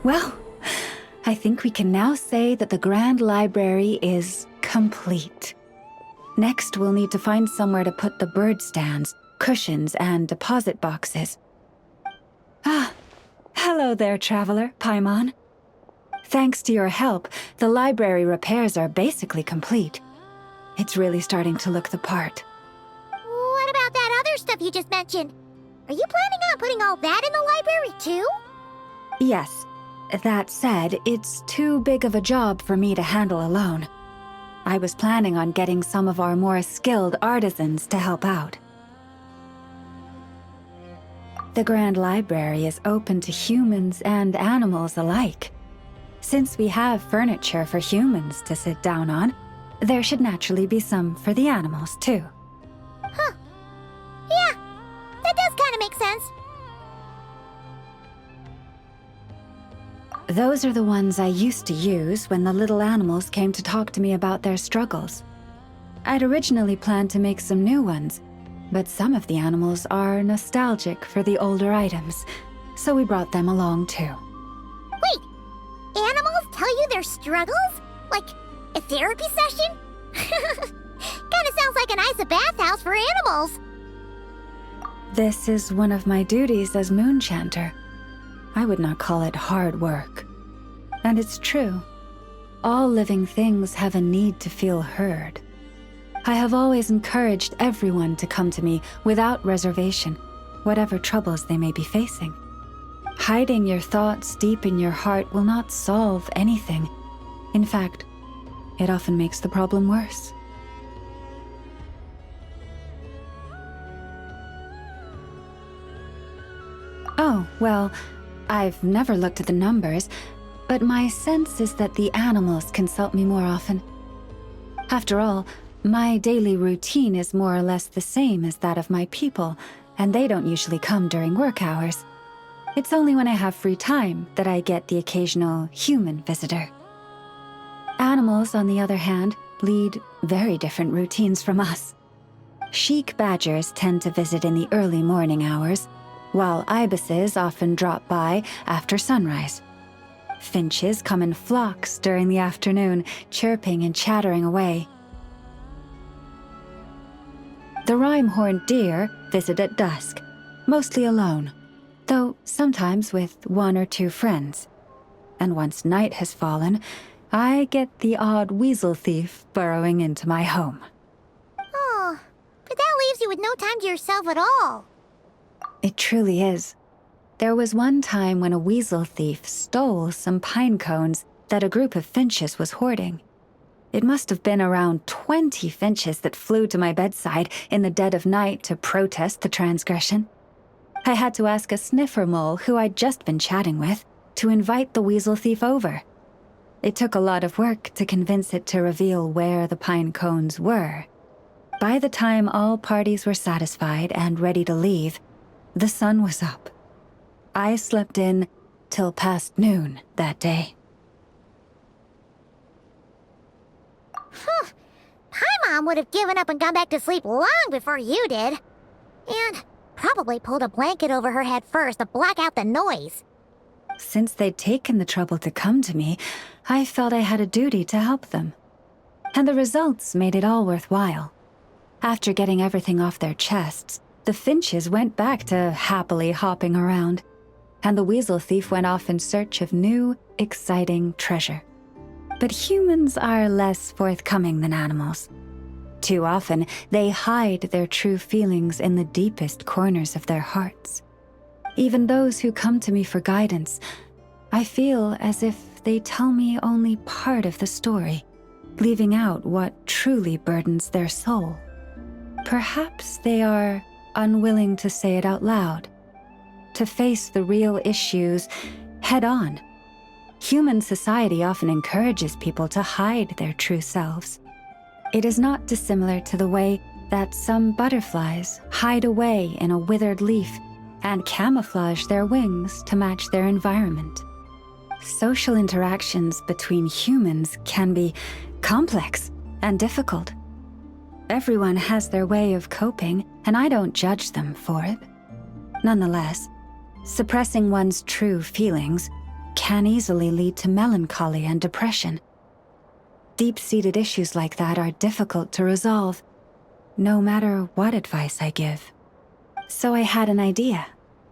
Well, I think we can now say that the Grand Library is complete. Next, we'll need to find somewhere to put the bird stands, cushions, and deposit boxes. Ah, hello there, traveler, Paimon. Thanks to your help, the library repairs are basically complete. It's really starting to look the part. What about that other stuff you just mentioned? Are you planning on putting all that in the library too? Yes. That said, it's too big of a job for me to handle alone. I was planning on getting some of our more skilled artisans to help out. The Grand Library is open to humans and animals alike. Since we have furniture for humans to sit down on, there should naturally be some for the animals too. Huh. Yeah, that does kind of make sense. Those are the ones I used to use when the little animals came to talk to me about their struggles. I'd originally planned to make some new ones, but some of the animals are nostalgic for the older items, so we brought them along too. Wait, animals tell you their struggles? Like a therapy session? Kinda sounds like an ice bathhouse for animals. This is one of my duties as Moonchanter. I would not call it hard work. And it's true. All living things have a need to feel heard. I have always encouraged everyone to come to me without reservation, whatever troubles they may be facing. Hiding your thoughts deep in your heart will not solve anything. In fact, it often makes the problem worse. Oh, well, I've never looked at the numbers, but my sense is that the animals consult me more often. After all, my daily routine is more or less the same as that of my people, and they don't usually come during work hours. It's only when I have free time that I get the occasional human visitor. Animals, on the other hand, lead very different routines from us. Sheik badgers tend to visit in the early morning hours, while ibises often drop by after sunrise. Finches come in flocks during the afternoon, chirping and chattering away. The rhyme-horned deer visit at dusk, mostly alone, though sometimes with one or two friends. And once night has fallen, I get the odd weasel thief burrowing into my home. Oh, but that leaves you with no time to yourself at all. It truly is. There was one time when a weasel thief stole some pine cones that a group of finches was hoarding. It must have been around 20 finches that flew to my bedside in the dead of night to protest the transgression. I had to ask a sniffer mole who I'd just been chatting with to invite the weasel thief over. It took a lot of work to convince it to reveal where the pine cones were. By the time all parties were satisfied and ready to leave, the sun was up. I slept in till past noon that day. Paimon would have given up and gone back to sleep long before you did. And probably pulled a blanket over her head first to block out the noise. Since they'd taken the trouble to come to me, I felt I had a duty to help them. And the results made it all worthwhile. After getting everything off their chests, the finches went back to happily hopping around, and the weasel thief went off in search of new, exciting treasure. But humans are less forthcoming than animals. Too often, they hide their true feelings in the deepest corners of their hearts. Even those who come to me for guidance, I feel as if they tell me only part of the story, leaving out what truly burdens their soul. Perhaps they are unwilling to say it out loud, to face the real issues head on. Human society often encourages people to hide their true selves. It is not dissimilar to the way that some butterflies hide away in a withered leaf and camouflage their wings to match their environment. Social interactions between humans can be complex and difficult. Everyone has their way of coping, and I don't judge them for it. Nonetheless, suppressing one's true feelings, can easily lead to melancholy and depression. Deep-seated issues like that are difficult to resolve, no matter what advice I give. So I had an idea.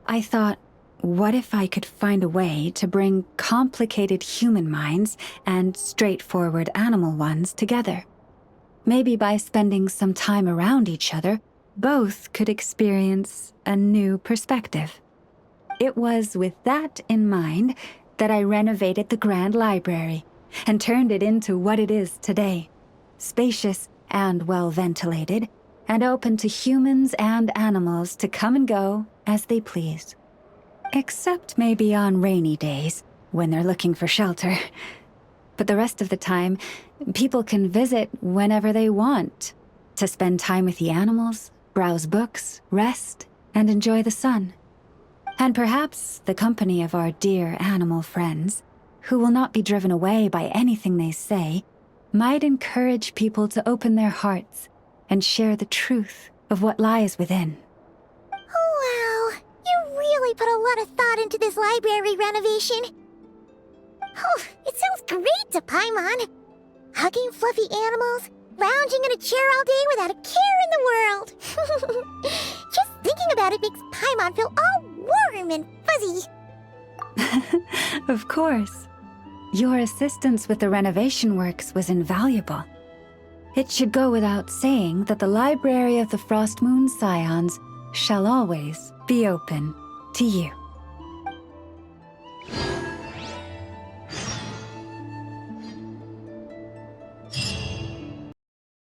I thought, what if I could find a way to bring complicated human minds and straightforward animal ones together? Maybe by spending some time around each other, both could experience a new perspective. It was with that in mind that I renovated the Grand Library and turned it into what it is today, spacious and well-ventilated, and open to humans and animals to come and go as they please. Except maybe on rainy days, when they're looking for shelter. But the rest of the time, people can visit whenever they want, to spend time with the animals, browse books, rest, and enjoy the sun. And perhaps the company of our dear animal friends, who will not be driven away by anything they say, might encourage people to open their hearts and share the truth of what lies within. Wow, you really put a lot of thought into this library renovation. Oh, it sounds great to Paimon. Hugging fluffy animals, lounging in a chair all day without a care in the world. Just thinking about it makes Paimon feel all warm and fuzzy. Of course. Your assistance with the renovation works was invaluable. It should go without saying that the Library of the Frost Moon Scions shall always be open to you.